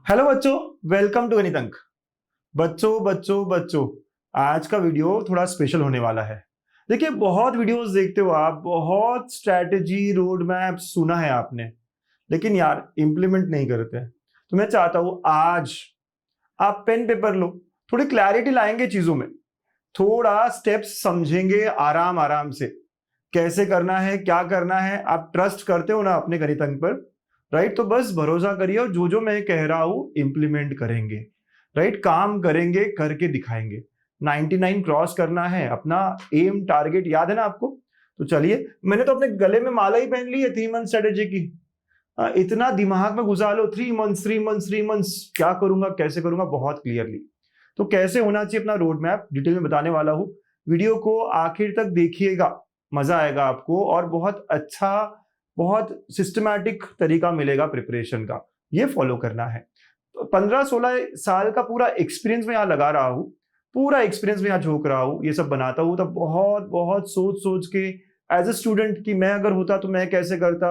Hello बच्चों, welcome to गणित अंक। बच्चों आज का वीडियो थोड़ा स्पेशल होने वाला है। देखिए, बहुत वीडियोस देखते हो आप, बहुत स्ट्रैटेजी रोड मैप सुना है आपने, लेकिन यार इंप्लीमेंट नहीं करते। तो मैं चाहता हूं आज आप पेन पेपर लो, थोड़ी क्लैरिटी लाएंगे चीजों में, थोड़ा स्टेप्स समझेंगे आराम आराम से, कैसे करना है, क्या करना है। आप ट्रस्ट करते हो ना अपने गणित अंक पर, राइट? तो बस भरोसा करिए और जो जो मैं कह रहा हूं इंप्लीमेंट करेंगे, राइट? काम करेंगे, करके दिखाएंगे। 99 क्रॉस करना है, अपना एम टारगेट याद है ना आपको? तो चलिए, मैंने तो अपने गले में माला ही पहन ली है 3 मंथ स्ट्रेटेजी की। इतना दिमाग में घुसा लो, 3 मंथ्स क्या करूंगा, कैसे करूंगा, बहुत क्लियरली। तो कैसे होना चाहिए अपना रोड मैप डिटेल में बताने वाला हूं। वीडियो को आखिर तक देखिएगा, मजा आएगा आपको और बहुत अच्छा, बहुत सिस्टमैटिक तरीका मिलेगा प्रिपरेशन का। ये फॉलो करना है। 15-16 साल का पूरा एक्सपीरियंस में यहाँ लगा रहा हूं, पूरा एक्सपीरियंस में यहाँ झोंक रहा हूं, ये सब बनाता हूं। तो बहुत बहुत सोच सोच के एज ए स्टूडेंट कि मैं अगर होता तो मैं कैसे करता।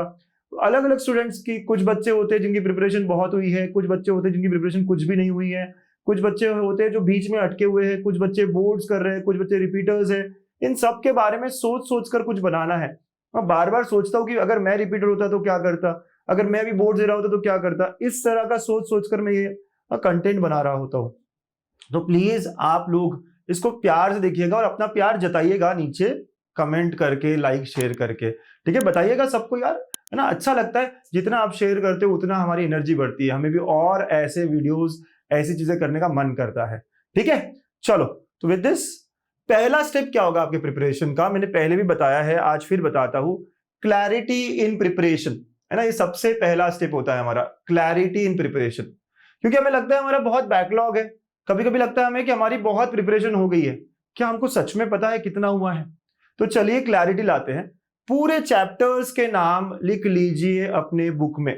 अलग अलग स्टूडेंट्स की, कुछ बच्चे होते हैं जिनकी प्रिपरेशन बहुत हुई है, कुछ बच्चे होते हैं जिनकी प्रिपरेशन कुछ भी नहीं हुई है, कुछ बच्चे होते हैं जो बीच में अटके हुए हैं, कुछ बच्चे बोर्ड्स कर रहे हैं, कुछ बच्चे रिपीटर्स हैं। इन सब के बारे में सोच सोच कर कुछ बनाना है। मैं बार बार सोचता हूँ कि अगर मैं रिपीटर होता तो क्या करता, अगर मैं भी बोर्ड दे रहा होता तो क्या करता। इस तरह का सोच सोच कर मैं ये कंटेंट बना रहा होता हूँ। तो प्लीज आप लोग इसको प्यार से देखिएगा और अपना प्यार जताइएगा नीचे कमेंट करके, लाइक शेयर करके, ठीक है? बताइएगा सबको यार, है ना? अच्छा लगता है, जितना आप शेयर करते हो उतना हमारी एनर्जी बढ़ती है, हमें भी और ऐसे वीडियोस, ऐसी चीजें करने का मन करता है, ठीक है? चलो, तो विद दिस पहला स्टेप क्या होगा आपके प्रिपरेशन का, मैंने पहले भी बताया है, आज फिर बताता हूं। क्लैरिटी इन प्रिपरेशन, है ना? ये सबसे पहला स्टेप होता है हमारा, क्लैरिटी इन प्रिपरेशन। क्योंकि हमें लगता है हमारा बहुत बैकलॉग है, कभी कभी लगता है हमें कि हमारी बहुत प्रिपरेशन हो गई है, क्या हमको सच में पता है कितना हुआ है? तो चलिए क्लैरिटी लाते हैं। पूरे चैप्टर्स के नाम लिख लीजिए अपने बुक में।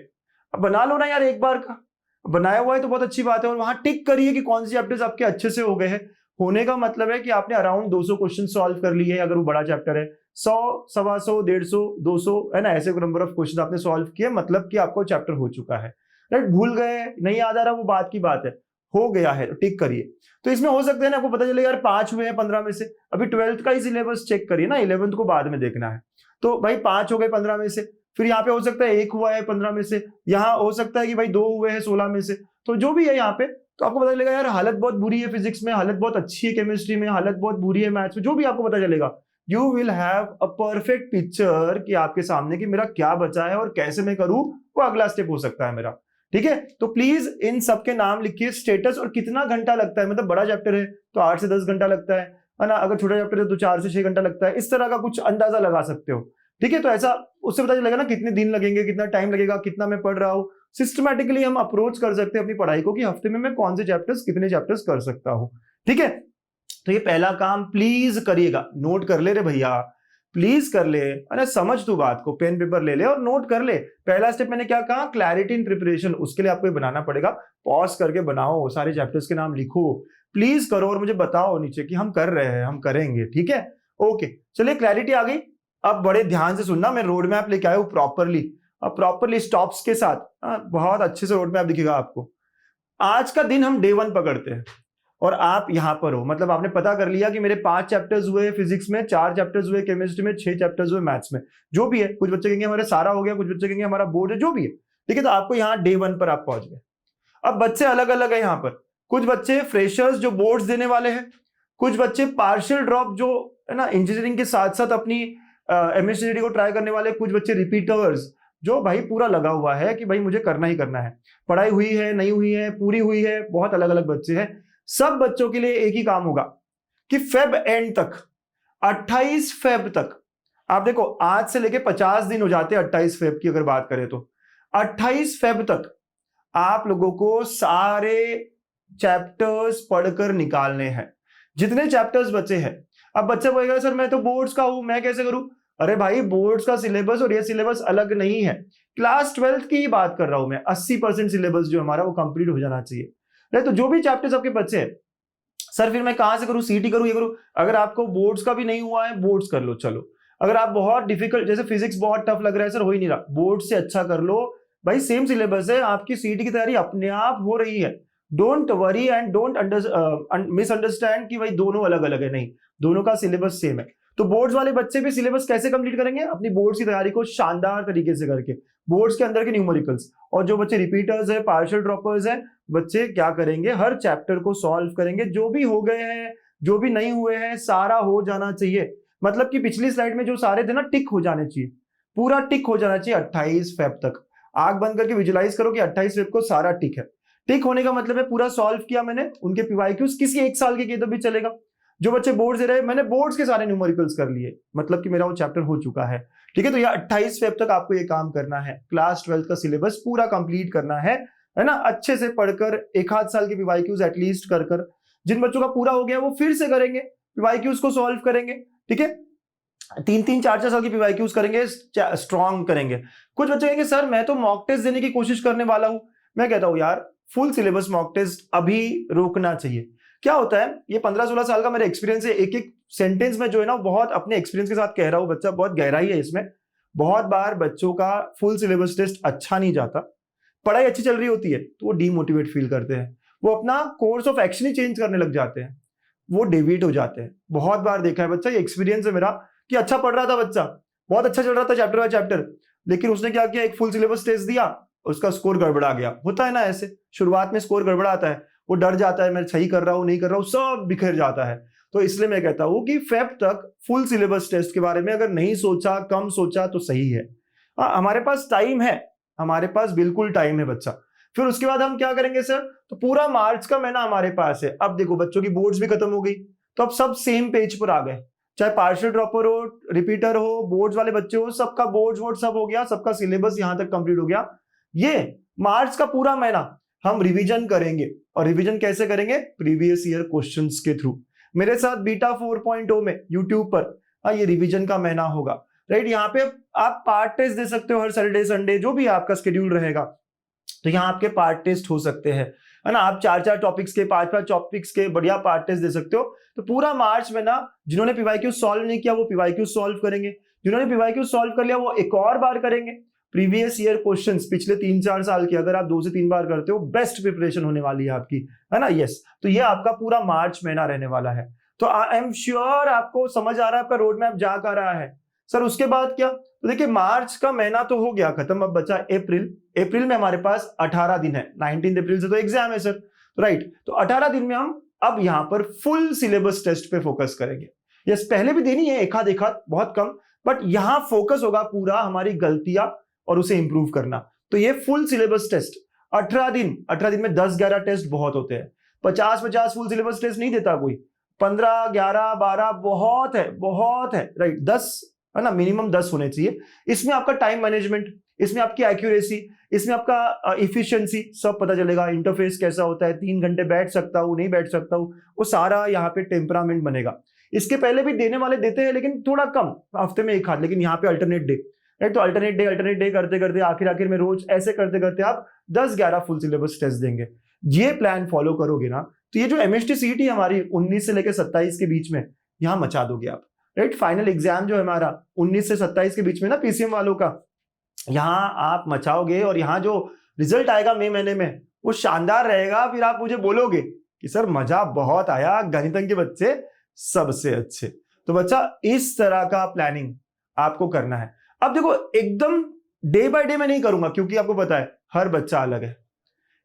अब बना लो ना यार एक बार का, बनाया हुआ है तो बहुत अच्छी बात है, और वहां टिक करिए कि कौन से चैप्टर्स आपके अच्छे से हो गए हैं। होने का मतलब है कि आपने अराउंड 200 क्वेश्चन सॉल्व कर लिए, अगर वो बड़ा चैप्टर है। 100, 125, 150, 200, है ना? ऐसे नंबर ऑफ क्वेश्चन आपने सॉल्व किए, मतलब कि आपको चैप्टर हो चुका है, राइट? भूल गए, नहीं याद आ रहा, वो बात की बात है, हो गया है तो टिक करिए। तो इसमें हो सकता है ना आपको पता चले यार 5 हुए हैं 15 में से। अभी 12th का ही सिलेबस चेक करिए ना, 11th को बाद में देखना है। तो भाई 5 हो गए 15 में से, फिर यहाँ पे हो सकता है 1 हुआ है 15 में से, यहाँ हो सकता है कि भाई 2 हुए हैं 16 में से। तो जो भी है यहाँ पे, तो आपको पता चलेगा यार हालत बहुत बुरी है फिजिक्स में, हालत बहुत अच्छी है केमिस्ट्री में, हालत बहुत बुरी है मैथ्स में, जो भी आपको पता चलेगा। You will have a perfect picture कि आपके सामने कि मेरा क्या बचा है और कैसे मैं करूं, वो अगला स्टेप हो सकता है मेरा, ठीक है? तो प्लीज इन सबके नाम लिखिए, स्टेटस और कितना घंटा लगता है। मतलब बड़ा चैप्टर है तो 8 से 10 घंटा लगता है ना? अगर छोटा चैप्टर है तो 4 से 6 घंटा लगता है। इस तरह का कुछ अंदाजा लगा सकते हो, ठीक है? तो ऐसा उससे पता चलेगा ना कितने दिन लगेंगे, कितना टाइम लगेगा, कितना मैं पढ़ रहा हूं। सिस्टमैटिकली हम अप्रोच कर सकते हैं अपनी पढ़ाई को कि हफ्ते में मैं कौन से चैप्टर्स, कितने चैप्टर्स कर सकता हूं, ठीक है? तो ये पहला काम प्लीज करिएगा। नोट कर ले रे भैया, प्लीज कर ले, अरे समझ तू बात को, पेन पेपर ले ले और नोट कर ले। पहला स्टेप मैंने क्या कहा, क्लैरिटी इन प्रिपरेशन। उसके लिए आपको ये बनाना पड़ेगा, पॉज करके बनाओ, सारे चैप्टर्स के नाम लिखो, प्लीज करो और मुझे बताओ नीचे कि हम कर रहे हैं, हम करेंगे, ठीक है? ओके, चलिए क्लैरिटी आ गई। अब बड़े ध्यान से सुनना, मैं रोड मैप लेके आया हूं प्रॉपरली, अब प्रॉपरली स्टॉप्स के साथ। बहुत अच्छे से रोड मैप दिखेगा आपको। आज का दिन हम डे 1 पकड़ते हैं और आप यहां पर हो, मतलब आपने पता कर लिया कि मेरे 5 चैप्टर्स हुए फिजिक्स में, 4 चैप्टर्स हुए केमिस्ट्री में, 6 चैप्टर्स हुए मैथ्स में, जो भी है। कुछ बच्चे कहेंगे हमारे सारा हो गया, कुछ बच्चे कहेंगे हमारा बोर्ड है, जो भी है, ठीक है? तो आपको यहाँ डे 1 पर आप पहुंच गए। अब बच्चे अलग अलग है यहाँ पर, कुछ बच्चे फ्रेशर्स जो बोर्ड्स देने वाले हैं, कुछ बच्चे पार्शियल ड्रॉप जो है ना इंजीनियरिंग के साथ साथ अपनी एमएससी को ट्राई करने वाले, कुछ बच्चे रिपीटर्स जो भाई पूरा लगा हुआ है कि भाई मुझे करना ही करना है, पढ़ाई हुई है नहीं हुई है, पूरी हुई है, बहुत अलग अलग बच्चे हैं। सब बच्चों के लिए एक ही काम होगा कि फेब एंड तक, 28 फेब तक, आप देखो आज से लेके 50 दिन हो जाते हैं 28 फेब की अगर बात करें तो, 28 फेब तक आप लोगों को सारे चैप्टर्स पढ़कर निकालने हैं, जितने चैप्टर्स बचे हैं। अब बच्चा बोलेगा सर मैं तो बोर्ड्स का हूं, मैं कैसे करूं? अरे भाई, बोर्ड्स का सिलेबस और ये सिलेबस अलग नहीं है। क्लास 12th की ही बात कर रहा हूं मैं, 80% सिलेबस जो हमारा वो कंप्लीट हो जाना चाहिए, नहीं? तो जो भी चैप्टर्स आपके बचे हैं, सर फिर मैं कहां से करूं, सीटी करूं, ये करूं? अगर आपको बोर्ड्स का भी नहीं हुआ है, बोर्ड्स कर लो, चलो। अगर आप बहुत डिफिकल्ट, जैसे फिजिक्स बहुत टफ लग रहा है सर, हो ही नहीं रहा, बोर्ड से अच्छा कर लो, भाई सेम सिलेबस है, आपकी सीटी की तैयारी अपने आप हो रही है। Don't worry and don't misunderstand कि भाई दोनों अलग अलग है, नहीं, दोनों का सिलेबस सेम है। तो बोर्ड्स वाले बच्चे भी सिलेबस कैसे कंप्लीट करेंगे? अपनी बोर्ड्स की तैयारी को शानदार तरीके से करके, बोर्ड्स के अंदर के न्यूमेरिकल्स। और जो बच्चे रिपीटर्स है, पार्शियल ड्रॉपर्स हैं, बच्चे क्या करेंगे? हर चैप्टर को सॉल्व करेंगे, जो भी हो गए हैं, जो भी नहीं हुए हैं, सारा हो जाना चाहिए। मतलब कि पिछली स्लाइड में जो सारे थे ना, टिक हो जाने चाहिए, पूरा टिक हो जाना चाहिए 28 फेब तक। आंख बंद करके विजुलाइज करो कि 28 फेब को सारा टिक है। टिक होने का मतलब है पूरा सॉल्व किया मैंने, उनके पीवाईक्यूज किसी एक साल के तो भी चलेगा। जो बच्चे बोर्ड दे रहे, मैंने बोर्ड्स के सारे न्यूमेरिकल्स कर लिए, मतलब कि मेरा वो चैप्टर हो चुका है। ठीक है, तो ये 28 फेब तक आपको ये काम करना है, क्लास 12 का सिलेबस पूरा कंप्लीट करना है ना, अच्छे से पढ़कर, एक आध साल के पीवाईक्यूज एटलीस्ट कर। जिन बच्चों का पूरा हो गया वो फिर से करेंगे, पीवाईक्यूज को सॉल्व करेंगे। ठीक है, 3-3, 4-4 साल की पीवाईक्यूज करेंगे, स्ट्रॉन्ग करेंगे। कुछ बच्चे कहेंगे सर मैं तो मॉक टेस्ट देने की कोशिश करने वाला हूं। मैं कहता हूं यार फुल सिलेबस मॉक टेस्ट अभी रोकना चाहिए। क्या होता है, ये 15-16 साल का मेरा एक्सपीरियंस है, एक एक सेंटेंस में जो है ना बहुत अपने एक्सपीरियंस के साथ कह रहा हूं, बच्चा बहुत गहराई है इसमें। बहुत बार बच्चों का फुल सिलेबस टेस्ट अच्छा नहीं जाता, पढ़ाई अच्छी चल रही होती है तो वो डीमोटिवेट फील करते हैं, वो अपना course of action he change करने लग जाते हैं, वो डेविएट हो जाते हैं। बहुत बार देखा है बच्चा, ये एक्सपीरियंस है मेरा, कि अच्छा पढ़ रहा था बच्चा, बहुत अच्छा चल रहा था चैप्टर बाय चैप्टर, लेकिन उसने क्या किया, एक फुल सिलेबस टेस्ट दिया, उसका स्कोर गड़बड़ा गया। होता है ना ऐसे, शुरुआत में स्कोर गड़बड़ाता है, वो डर जाता है मैं सही कर रहा हूं नहीं कर रहा हूं, सब बिखर जाता है। तो इसलिए मैं कहता हूं कि फेब तक फुल सिलेबस टेस्ट के बारे में अगर नहीं सोचा, कम सोचा तो सही है। हमारे पास टाइम है, हमारे पास बिल्कुल टाइम है बच्चा। फिर उसके बाद हम क्या करेंगे सर, तो पूरा मार्च का महीना हमारे पास है। अब देखो बच्चों की बोर्ड्स भी खत्म हो गई, तो अब सब सेम पेज पर आ गए, चाहे पार्शियल ड्रॉपर हो, रिपीटर हो, बोर्ड्स वाले बच्चे हो, सबका बोर्ड्स वोर्ड सब हो गया, सबका सिलेबस यहां तक कंप्लीट हो गया। ये मार्च का पूरा महीना हम रिवीजन करेंगे, और रिवीजन कैसे करेंगे? प्रीवियस ईयर क्वेश्चंस के थ्रू। मेरे साथ बीटा 4.0 में यूट्यूब पर ये रिवीजन का महीना होगा, राइट। यहाँ पे आप पार्ट टेस्ट दे सकते हो हर सैटरडे संडे, जो भी आपका शेड्यूल रहेगा, तो यहाँ आपके पार्ट टेस्ट हो सकते हैं, है ना। आप 4-4 टॉपिक्स के, 5-5 टॉपिक्स के बढ़िया पार्ट टेस्ट दे सकते हो। तो पूरा मार्च में ना, जिन्होंने पीवाईक्यू सॉल्व नहीं किया वो पीवाईक्यू सॉल्व करेंगे, जिन्होंने पीवाईक्यू सॉल्व कर लिया वो एक और बार करेंगे। प्रीवियस ईयर क्वेश्चंस पिछले 3-4 साल के अगर आप 2 से 3 बार करते हो, बेस्ट प्रिपरेशन होने वाली है आपकी, है ना। यस, तो ये आपका पूरा मार्च महीना रहने वाला है। तो आई एम श्योर आपको समझ आ रहा है, आपका रोड मैप जा कर रहा है। सर उसके बाद क्या? तो देखिए मार्च का महीना तो हो गया खत्म, अब बचा अप्रैल। अप्रैल में हमारे पास 18 दिन है, 19 अप्रैल से तो एग्जाम है सर, राइट। तो 18 दिन में हम अब यहां पर फुल सिलेबस टेस्ट पे फोकस करेंगे। यस, पहले भी देनी है एक आध बहुत कम, बट यहां फोकस होगा पूरा हमारी गलतियां और उसे इंप्रूव करना। तो ये फुल सिलेबस टेस्ट 18 दिन में 10-11 टेस्ट बहुत होते हैं। 50-50 फुल सिलेबस टेस्ट नहीं देता कोई, 15, 11, 12 बहुत है, राइट। 10 है ना, मिनिमम 10 होने चाहिए। इसमें आपका टाइम मैनेजमेंट, इसमें आपकी एक्यूरेसी, इसमें आपका इफिशिएंसी सब पता चलेगा। इंटरफेस कैसा होता है, 3 घंटे बैठ सकता हूँ नहीं बैठ सकता हूँ, वो सारा यहाँ पे टेम्परामेंट बनेगा। इसके पहले भी देने वाले देते हैं लेकिन थोड़ा कम, हफ्ते में एक हाथ, लेकिन यहाँ पे अल्टरनेट डे, राइट। तो अल्टरनेट डे करते करते आखिर में रोज ऐसे करते करते आप 10-11 फुल सिलेबस टेस्ट देंगे। ये प्लान फॉलो करोगे ना, तो ये जो एमएसटी सीईटी हमारी 19 से लेकर 27 के बीच में, यहाँ मचा दोगे आप, राइट। फाइनल एग्जाम जो है हमारा 19 से 27 के बीच में ना, पीसीएम वालों का, यहाँ आप मचाओगे। और यहाँ जो रिजल्ट आएगा मई महीने में वो शानदार रहेगा। फिर आप मुझे बोलोगे कि सर मजा बहुत आया, गणितज्ञ के बच्चे सबसे अच्छे। तो बच्चा इस तरह का प्लानिंग आपको करना है। अब देखो एकदम डे बाय डे में नहीं करूंगा, क्योंकि आपको पता है हर बच्चा अलग है,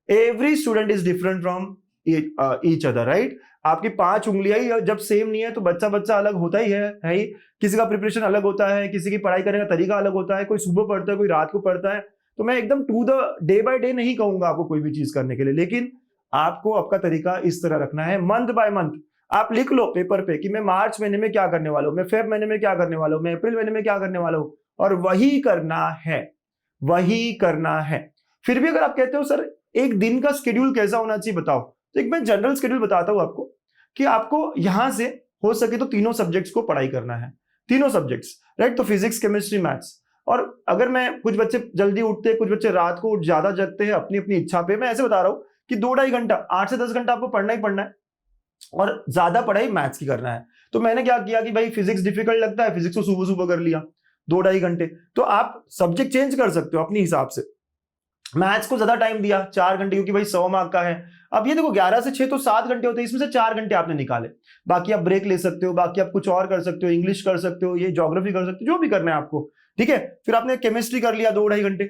every student is different from each other, right. आपकी 5 उंगलियां ही जब सेम नहीं है तो बच्चा अलग होता ही है ही। किसी का प्रिपरेशन अलग होता है, किसी की पढ़ाई करने का तरीका अलग होता है, कोई सुबह पढ़ता है कोई रात को पढ़ता है। तो मैं एकदम to the day by day नहीं कहूंगा आपको कोई भी चीज करने के लिए, लेकिन आपको आपका तरीका इस तरह रखना है। मंथ बाय मंथ आप लिख लो पेपर पे कि मैं मार्च महीने में क्या करने वाला हूं, मैं फेब महीने में क्या करने वाला हूं, मैं अप्रैल महीने में क्या करने वाला हूं, और वही करना है। फिर भी अगर आप कहते हो सर एक दिन का शेड्यूल कैसा होना चाहिए बताओ, तो एक मैं जनरल शेड्यूल बताता हूं आपको कि आपको यहां से हो सके तो तीनों सब्जेक्ट्स को पढ़ाई करना है, तीनों सब्जेक्ट्स, राइट। तो फिजिक्स, केमिस्ट्री, मैथ्स। और अगर मैं, कुछ बच्चे जल्दी उठते हैं, कुछ बच्चे रात को ज्यादा जगते हैं, अपनी अपनी इच्छा पे, मैं ऐसे बता रहा हूं कि 2-2.5 घंटा, 8 से 10 घंटा आपको पढ़ना ही पढ़ना है, और ज्यादा पढ़ाई मैथ्स की करना है। तो मैंने क्या किया कि भाई फिजिक्स डिफिकल्ट लगता है, फिजिक्स को सुबह सुबह कर लिया 2-2.5 घंटे। तो आप सब्जेक्ट चेंज कर सकते हो अपने हिसाब से, मैथ्स को ज्यादा टाइम दिया 4 घंटे, क्योंकि भाई 100 मार्क का है। अब ये देखो 11 से 6 तो 7 घंटे होते हैं, इसमें से 4 घंटे आपने निकाले, बाकी आप ब्रेक ले सकते हो, बाकी आप कुछ और कर सकते हो, इंग्लिश कर सकते हो, ये ज्योग्राफी कर सकते हो, जो भी करना है आपको, ठीक है। फिर आपने केमिस्ट्री कर लिया 2-2.5 घंटे,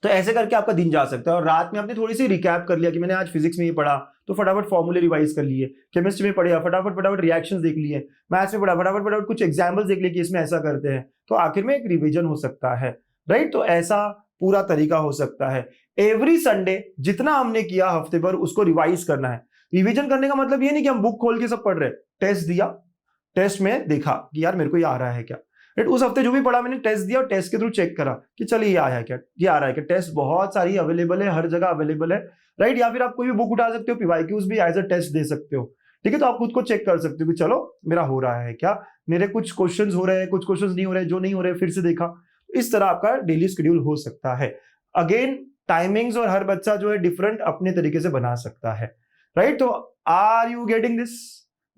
तो ऐसे करके आपका दिन जा सकता है। और रात में आपने थोड़ी सी रिकैप कर लिया कि मैंने आज फिजिक्स में ये पढ़ा, तो फटाफट फॉर्मूले रिवाइज कर लिए, केमिस्ट्री में पढ़ा फटाफट रिएक्शंस देख लिए, मैथ्स में पढ़ा फटाफट कुछ एग्जाम्पल्स देख लिए कि इसमें ऐसा करते हैं, तो आखिर में एक रिविजन हो सकता है, राइट। तो ऐसा पूरा तरीका हो सकता है। एवरी संडे जितना हमने किया हफ्ते भर उसको रिवाइज करना है। रिवीजन करने का मतलब ये नहीं कि हम बुक खोल के सब पढ़ रहे, टेस्ट दिया, टेस्ट में देखा कि यार मेरे को ये आ रहा है क्या, राइट। उस हफ्ते जो भी पढ़ा मैंने टेस्ट दिया और टेस्ट के थ्रू चेक करा कि चलिए ये आया है क्या, ये आ रहा है क्या। टेस्ट बहुत सारी अवेलेबल है, हर जगह अवेलेबल है, राइट। या फिर आप कोई भी बुक उठा सकते हो, पीवाईक्यूज भी एज अ टेस्ट दे सकते हो, ठीक है। तो आप खुद को चेक कर सकते हो कि चलो मेरा हो रहा है क्या, मेरे कुछ क्वेश्चंस हो रहे हैं, कुछ क्वेश्चंस नहीं हो रहे, जो नहीं हो रहे फिर से देखा। इस तरह आपका डेली शेड्यूल हो सकता है। अगेन टाइमिंग्स और हर बच्चा जो है डिफरेंट अपने तरीके से बना सकता है, राइट। तो आर यू गेटिंग दिस?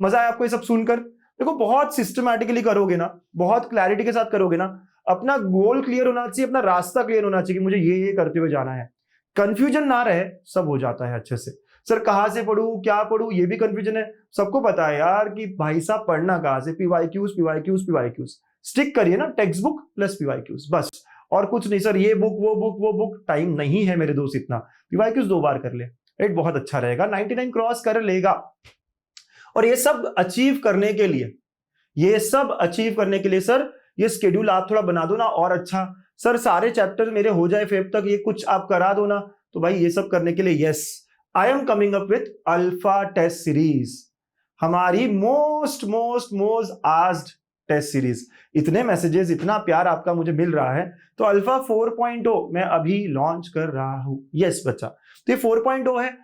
मजा आया आपको ये सब सुनकर? देखो बहुत सिस्टमैटिकली करोगे ना, बहुत क्लैरिटी के साथ करोगे ना, अपना गोल क्लियर होना चाहिए, अपना रास्ता क्लियर होना चाहिए कि मुझे ये करते हुए जाना है, कंफ्यूजन ना रहे, सब हो जाता है अच्छे से। सर कहां से पढ़ूं, क्या पढ़ूं, ये भी कंफ्यूजन है, सबको पता है यार कि भाई साहब पढ़ना कहां से, पीवाईक्यूज पीवाईक्यूज पीवाईक्यूज, स्टिक करिए ना, टेक्स्ट बुक प्लस पीवाईक्यूज, बस और कुछ नहीं। सर ये बुक वो बुक, टाइम नहीं है मेरे दोस्त इतना, पीवाईक्यूज 2 बार कर ले, राइट, बहुत अच्छा रहेगा, 99 क्रॉस कर लेगा। और ये सब अचीव करने के लिए, ये सब अचीव करने के लिए सर ये स्केड्यूल आप थोड़ा बना दो ना और अच्छा, सर सारे चैप्टर मेरे हो जाए फेब तक, ये कुछ आप करा दो ना, तो भाई ये सब करने के लिए yes, I am coming up with alpha test series, हमारी मोस्ट आस्क्ड टेस्ट सीरीज। इतने मैसेजेस, इतना प्यार आपका मुझे मिल रहा है, तो अल्फा 4.0 मैं अभी लॉन्च कर रहा हूं। यस बच्चा, तो ये 4.0 है।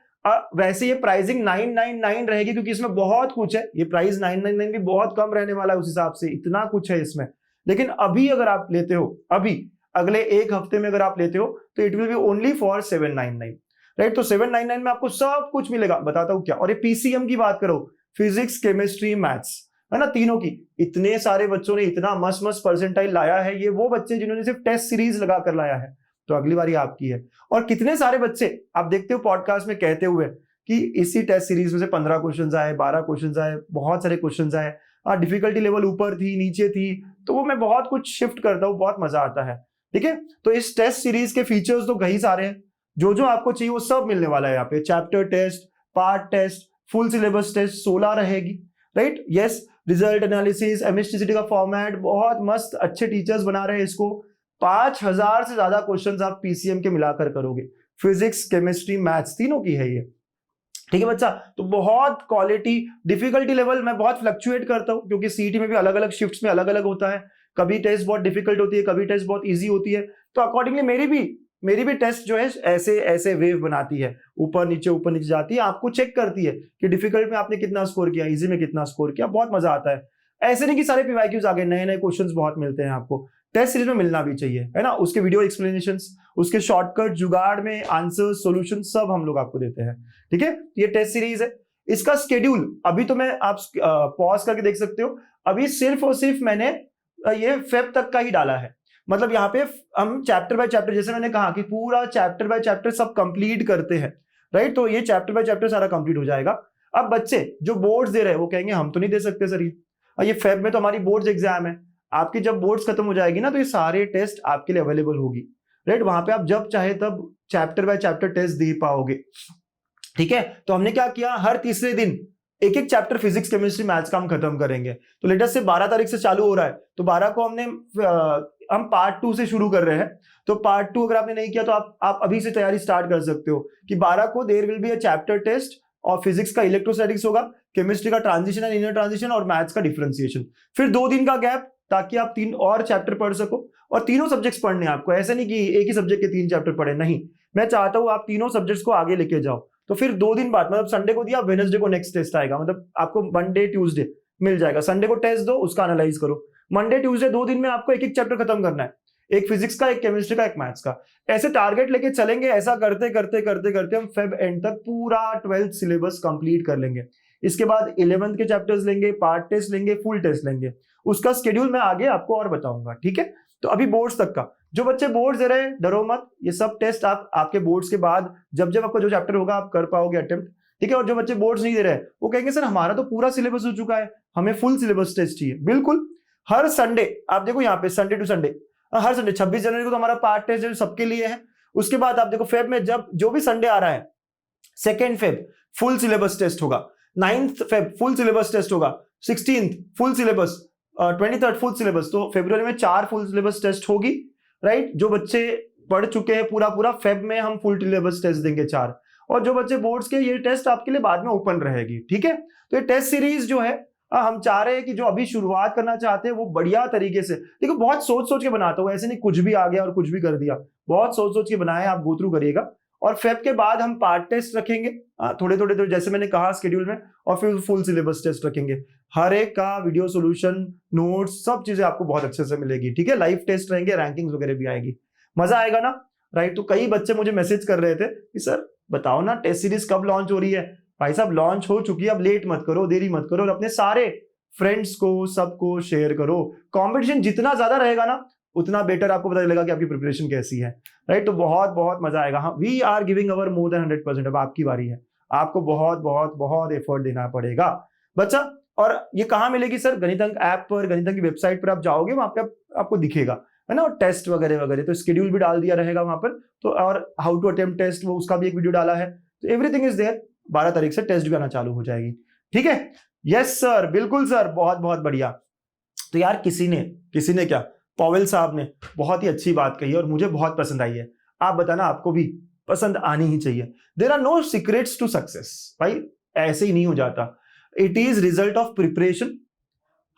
वैसे ये प्राइसिंग 999 रहेगी, क्योंकि इसमें बहुत कुछ है, ये प्राइस 999 भी बहुत कम रहने वाला है उस हिसाब से, इतना कुछ है इसमें। लेकिन अभी अगर आप लेते हो, अभी अगले एक हफ्ते में अगर आप लेते हो, तो it will be only for 799, right. तो 799 में आपको सब कुछ मिलेगा, बताता हूं क्या। और ये पीसीएम की बात करो, फिजिक्स केमिस्ट्री मैथ्स, है ना, तीनों की, इतने सारे बच्चों ने इतना मस्त परसेंटाइल लाया है, ये वो बच्चे जिन्होंने सिर्फ टेस्ट सीरीज लगा कर लाया है, तो अगली बारी आपकी है। और कितने सारे बच्चे आप देखते हो पॉडकास्ट में कहते हुए कि इसी टेस्ट सीरीज में से 15 क्वेश्चंस आए, 12 क्वेश्चंस आए, बहुत सारे क्वेश्चंस आए, डिफिकल्टी लेवल ऊपर थी नीचे थी, तो वो मैं बहुत कुछ शिफ्ट करता हूँ, बहुत मजा आता है, ठीक है। तो इस टेस्ट सीरीज के फीचर्स तो कई सारे हैं, जो आपको चाहिए वो सब मिलने वाला है यहाँ पे। Chapter test, part test, full syllabus test 16 रहेगी, right. Yes, result analysis, MSTCT का फॉर्मेट, बहुत मस्त अच्छे टीचर्स बना रहे हैं इसको। 5000 से ज्यादा क्वेश्चंस आप पीसीएम के मिलाकर करोगे, फिजिक्स केमिस्ट्री मैथ्स तीनों की है ये, ठीक है बच्चा। तो बहुत क्वालिटी, डिफिकल्टी लेवल मैं बहुत फ्लक्चुएट करता हूं, क्योंकि सीईटी में भी अलग अलग शिफ्ट्स में अलग अलग होता है, कभी टेस्ट बहुत डिफिकल्ट होती है, कभी टेस्ट बहुत इजी होती है, तो अकॉर्डिंगली मेरी भी टेस्ट जो है ऐसे ऐसे वेव बनाती है, ऊपर नीचे जाती है, आपको चेक करती है कि डिफिकल्ट में आपने कितना स्कोर किया, इजी में कितना स्कोर किया, बहुत मजा आता है। ऐसे नहीं कि सारे पीवाईक्यूज आ गए, नए नए क्वेश्चंस बहुत मिलते हैं आपको, टेस्ट सीरीज में मिलना भी चाहिए, है ना। उसके वीडियो एक्सप्लेनेशंस, उसके शॉर्टकट, जुगाड़ में आंसर, सॉल्यूशन सब हम लोग आपको देते हैं, ठीक है। ये टेस्ट सीरीज है, इसका शेड्यूल अभी तो मैं आप पॉज करके देख सकते हो, अभी सिर्फ और सिर्फ मैंने ये फेब तक का ही डाला है, मतलब यहाँ पे हम चैप्टर बाय चैप्टर, जैसे मैंने कहा कि पूरा चैप्टर बाय चैप्टर सब कंप्लीट करते हैं, राइट। तो ये चैप्टर बाय चैप्टर सारा कंप्लीट हो जाएगा। अब बच्चे जो बोर्ड्स दे रहे हैं वो कहेंगे हम तो नहीं दे सकते सर ये फेब में तो हमारी बोर्ड्स एग्जाम है। आपकी जब बोर्ड्स खत्म हो जाएगी ना, तो ये सारे टेस्ट आपके लिए अवेलेबल होगी, राइट। वहां पे आप जब चाहे तब चैप्टर बाय चैप्टर टेस्ट दे पाओगे, ठीक है। तो हमने क्या किया, हर तीसरे दिन एक एक चैप्टर फिजिक्स केमिस्ट्री मैथ्स का हम खत्म करेंगे। तो लेटेस्ट से 12 तारीख से चालू हो रहा है, तो 12 को हम पार्ट 2 से शुरू कर रहे हैं। तो पार्ट 2 अगर आपने नहीं किया तो आप अभी से तैयारी स्टार्ट कर सकते हो कि 12 को there will be a chapter test, और फिजिक्स का इलेक्ट्रोस्टैटिक्स होगा, केमिस्ट्री का ट्रांजिशन एंड इनर ट्रांजिशन, और मैथ्स का डिफरेंशिएशन। फिर 2 दिन का गैप, ताकि आप 3 और चैप्टर पढ़ सको, और तीनों सब्जेक्ट्स पढ़ने आपको, ऐसे नहीं कि एक ही सब्जेक्ट के 3 चैप्टर पढ़े, नहीं, मैं चाहता हूं आप तीनों सब्जेक्ट्स को आगे लेके जाओ। तो फिर 2 दिन बाद, मतलब संडे को दिया, वेडनेसडे को नेक्स्ट टेस्ट आएगा, मतलब आपको मंडे ट्यूसडे मिल जाएगा। संडे को टेस्ट दो, उसका एनालाइज करो, मंडे ट्यूसडे 2 दिन में आपको एक एक चैप्टर खत्म करना है, एक फिजिक्स का, एक केमिस्ट्री का, एक मैथ्स का, ऐसे टारगेट लेके चलेंगे। ऐसा करते करते करते करते हम फेब एंड तक पूरा 12th सिलेबस कंप्लीट कर लेंगे। इसके बाद 11th के चैप्टर्स लेंगे, पार्ट टेस्ट लेंगे, फुल टेस्ट लेंगे, उसका शेड्यूल मैं आगे आपको और बताऊंगा, ठीक है। तो अभी बोर्ड्स तक का, जो बच्चे बोर्ड्स दे रहे हैं डरो मत, ये सब टेस्ट आप आपके बोर्ड्स के बाद जब जब आपका जो चैप्टर होगा आप कर पाओगे अटेम्प्ट, ठीक है। और जो बच्चे बोर्ड्स नहीं दे रहे हैं वो कहेंगे सर हमारा तो पूरा सिलेबस हो चुका है, हमें फुल सिलेबस टेस्ट चाहिए। बिल्कुल, हर संडे आप देखो यहाँ पे संडे टू संडे, हर संडे 26 जनवरी को तो हमारा पार्ट टेस्ट सबके लिए है। उसके बाद आप देखो फेब में जब जो भी संडे आ रहा है, 2 फेब फुल सिलेबस टेस्ट होगा, 9 फेब फुल सिलेबस टेस्ट होगा, 16 फुल सिलेबस, 23 फुल सिलेबस। तो फरवरी में 4 फुल सिलेबस टेस्ट होगी, राइट। जो बच्चे पढ़ चुके हैं पूरा पूरा, फेब में हम फुल सिलेबस टेस्ट देंगे 4, और जो बच्चे बोर्ड्स के, ये टेस्ट आपके लिए बाद में ओपन रहेगी, ठीक है। तो ये टेस्ट सीरीज जो है हम चाह रहे हैं कि जो अभी शुरुआत करना चाहते हैं वो बढ़िया तरीके से, देखो बहुत सोच सोच के बनाता हूँ, ऐसे नहीं कुछ भी आ गया और कुछ भी कर दिया, बहुत सोच सोच के बनाया, आप गो थ्रू करिएगा। और फेब के बाद हम पार्ट टेस्ट रखेंगे थोड़े थोड़े जैसे मैंने कहा शेड्यूल में, और फिर फुल सिलेबस टेस्ट रखेंगे। हर एक का वीडियो सोल्यूशन, नोट्स, सब चीजें आपको बहुत अच्छे से मिलेगी, ठीक है। लाइव टेस्ट रहेंगे, रैंकिंग्स वगैरह भी आएगी, मजा आएगा ना, राइट। तो कई बच्चे मुझे मैसेज कर रहे थे कि सर बताओ ना टेस्ट सीरीज कब लॉन्च हो रही है। भाई साहब लॉन्च हो चुकी है, अब लेट मत करो, देरी मत करो, और अपने सारे फ्रेंड्स को सबको शेयर करो। कंपटीशन जितना ज्यादा रहेगा ना उतना बेटर आपको पता चलेगा कि आपकी प्रिपरेशन कैसी है, राइट। तो बहुत बहुत मजा आएगा। हाँ, we are giving our more than 100%। अब आपकी बारी है, आपको बहुत बहुत बहुत एफर्ट देना पड़ेगा बच्चा। और ये कहाँ मिलेगी सर? गणितंक ऐप पर, गणितंक की वेबसाइट पर आप जाओगे, वहां पे आपको दिखेगा, है ना, और टेस्ट वगैरह वगैरह। तो शेड्यूल भी डाल दिया रहेगा वहां पर, तो और हाउ टू अटेम्प्ट टेस्ट वो उसका भी एक वीडियो डाला है। तो एवरीथिंग इज देयर। 12 तारीख से टेस्ट भी आना चालू हो जाएगी, ठीक है। यस सर, बिल्कुल सर, बहुत बहुत बढ़िया। तो यार किसी ने क्या, पॉवेल साहब ने बहुत ही अच्छी बात कही और मुझे बहुत पसंद आई है। आप बताना, आपको भी पसंद आनी ही चाहिए। There are no secrets to success. भाई ऐसे ही नहीं हो जाता। It is result of preparation,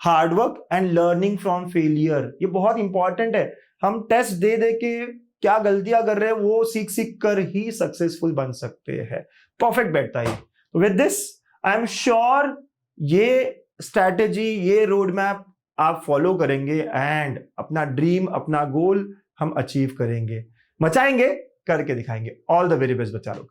hard work and learning from failure. ये बहुत इंपॉर्टेंट है। हम टेस्ट दे दे के क्या गलतियां कर रहे हैं वो सीख सीख कर ही सक्सेसफुल बन सकते हैं। परफेक्ट बैठता है। With this I am sure ये स्ट्रैटेजी, ये रोड मैप आप फॉलो करेंगे एंड अपना ड्रीम, अपना गोल हम अचीव करेंगे, मचाएंगे, करके दिखाएंगे। ऑल द वेरी बेस्ट बच्चा लोग।